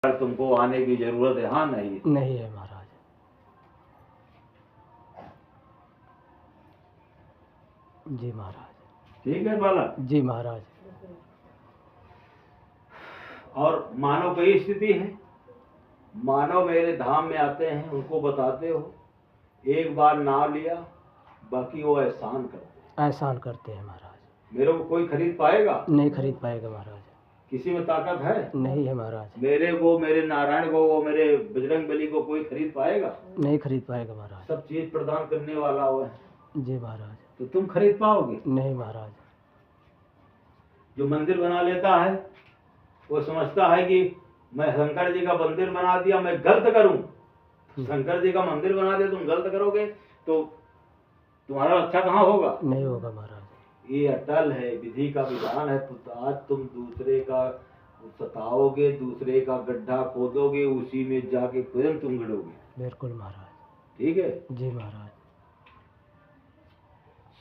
तुमको आने की जरूरत है? हाँ नहीं? नहीं है महाराज। जी महाराज। ठीक है बालक। जी महाराज। और मानव कई स्थिति है, मानव मेरे धाम में आते हैं, उनको बताते हो, एक बार नाम लिया, बाकी वो एहसान करते हैं महाराज। मेरे को कोई खरीद पाएगा? नहीं खरीद पाएगा महाराज। किसी में ताकत है? नहीं है महाराज। मेरे को, मेरे नारायण को, मेरे बजरंग बली को कोई खरीद पाएगा? नहीं खरीद पाएगा महाराज। सब चीज प्रदान करने वाला वो है। जी महाराज। तो तुम खरीद पाओगे? नहीं महाराज। जो मंदिर बना लेता है वो समझता है कि मैं शंकर जी का मंदिर बना दिया, मैं गलत करूं। शंकर जी का मंदिर बना दिया, तुम गलत करोगे तो तुम्हारा अच्छा कहाँ होगा? नहीं होगा महाराज। ये अटल है, विधि का विधान है। तो आज तुम दूसरे का सताओगे, दूसरे का गड्ढा खोदोगे, उसी में जाके स्वयं तुम गिरोगे। बिल्कुल महाराज। ठीक है? जी महाराज।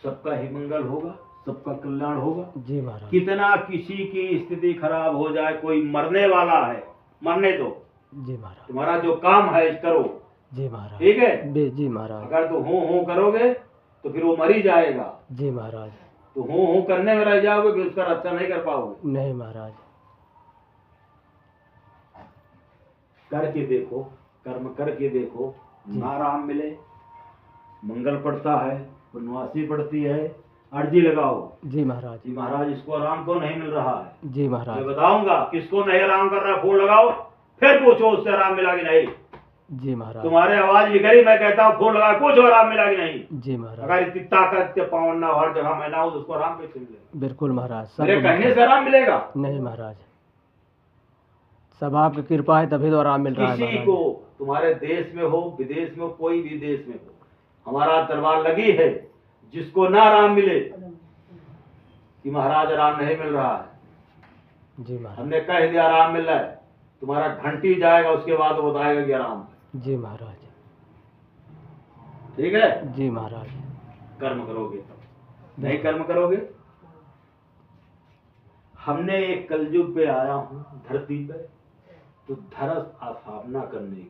सबका ही मंगल होगा, सबका कल्याण होगा। जी महाराज। कितना किसी की स्थिति खराब हो जाए, कोई मरने वाला है, मरने दो। जी महाराज। तुम्हारा जो काम है करो। जी महाराज। ठीक है? जी महाराज। अगर तो हो करोगे तो फिर वो मर ही जाएगा। जी महाराज। तो हो करने में रह जाओगे, फिर उसका रक्षा नहीं कर पाओगे। नहीं महाराज। करके देखो, कर्म करके देखो, ना राम मिले, मंगल पड़ता है, वनवासी पड़ती है, अर्जी लगाओ। जी महाराज। जी महाराज, इसको आराम को नहीं मिल रहा है। जी महाराज। मैं बताऊंगा किसको नहीं आराम कर रहा है, फूल लगाओ, फिर पूछो उससे आराम मिला कि नहीं। जी महाराज। तुम्हारे आवाज निकली, मैं कहता हूँ फूल लगा, पूछो आराम मिला कि नहीं। जी महाराज। अगर इतनी ताकत पावन ना हर जगह मैं ना हूँ तो उसको आराम कैसे मिलेगा? बिल्कुल महाराज। मेरे कहने से आराम मिलेगा? नहीं महाराज, सब आपकी कृपा है तभी तो आराम मिल रहा है। किसी को, तुम्हारे देश में हो, विदेश में हो, कोई भी देश में हो, हमारा दरबार लगी है, जिसको ना आराम मिले कि महाराज आराम नहीं मिल रहा है। जी महाराज। हमने कह दिया आराम मिल रहा है, तुम्हारा घंटी जाएगा, उसके बाद वो बताएगा कि आराम। जी महाराज। ठीक है? जी महाराज। कर्म करोगे तब, नहीं कर्म करोगे। हमने एक कलयुग पे आया हूँ धरती पे, तो धर्म स्थापना करने के लिए,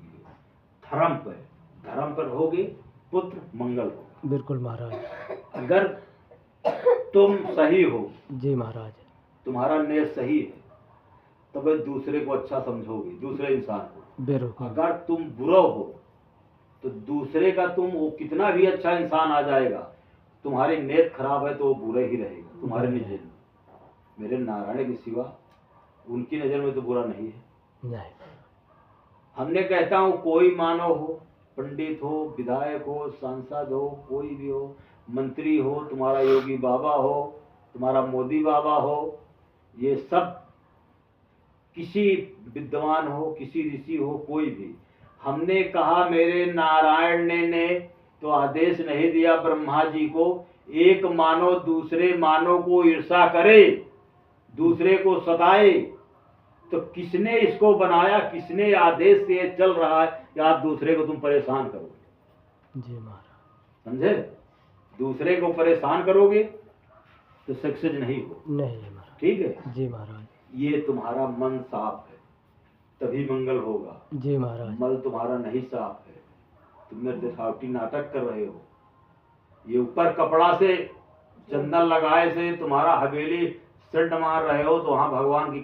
धर्म पर होगी पुत्र मंगल होगा। बिल्कुल महाराज। अगर तुम सही हो, जी महाराज, तुम्हारा नेत सही है, तो भाई दूसरे को अच्छा समझोगे, दूसरे इंसान को। बिल्कुल। अगर तुम बुरा हो तो दूसरे का, तुम वो कितना भी अच्छा इंसान आ जाएगा, तुम्हारी नेत खराब है तो वो बुरा ही रहेगा तुम्हारे नजर में। मेरे नारायण के सिवा उनकी नजर में तो बुरा नहीं है। नहीं। हमने कहता हूँ कोई मानव हो, पंडित हो, विधायक हो, सांसद हो, कोई भी हो, मंत्री हो, तुम्हारा योगी बाबा हो, तुम्हारा मोदी बाबा हो, ये सब किसी विद्वान हो, किसी ऋषि हो, कोई भी, हमने कहा मेरे नारायण ने तो आदेश नहीं दिया ब्रह्मा जी को, एक मानव दूसरे मानव को ईर्षा करे, दूसरे को सताए, तो किसने इसको बनाया, किसने आदेश से चल रहा है कि आप दूसरे को तुम परेशान करोगे? जी महाराज। समझे? दूसरे को परेशान करोगे तो सक्सेस नहीं हो। नहीं महाराज। ठीक है? जी महाराज। ये तुम्हारा मन साफ है तभी मंगल होगा। जी महाराज। मन तुम्हारा नहीं साफ है, तुम दिखावटी नाटक कर रहे हो। ये ऊपर कपड़ा से चंदन लगाए से तुम्हारा हवेली सेंट मार रहे हो, तो वहां भगवान की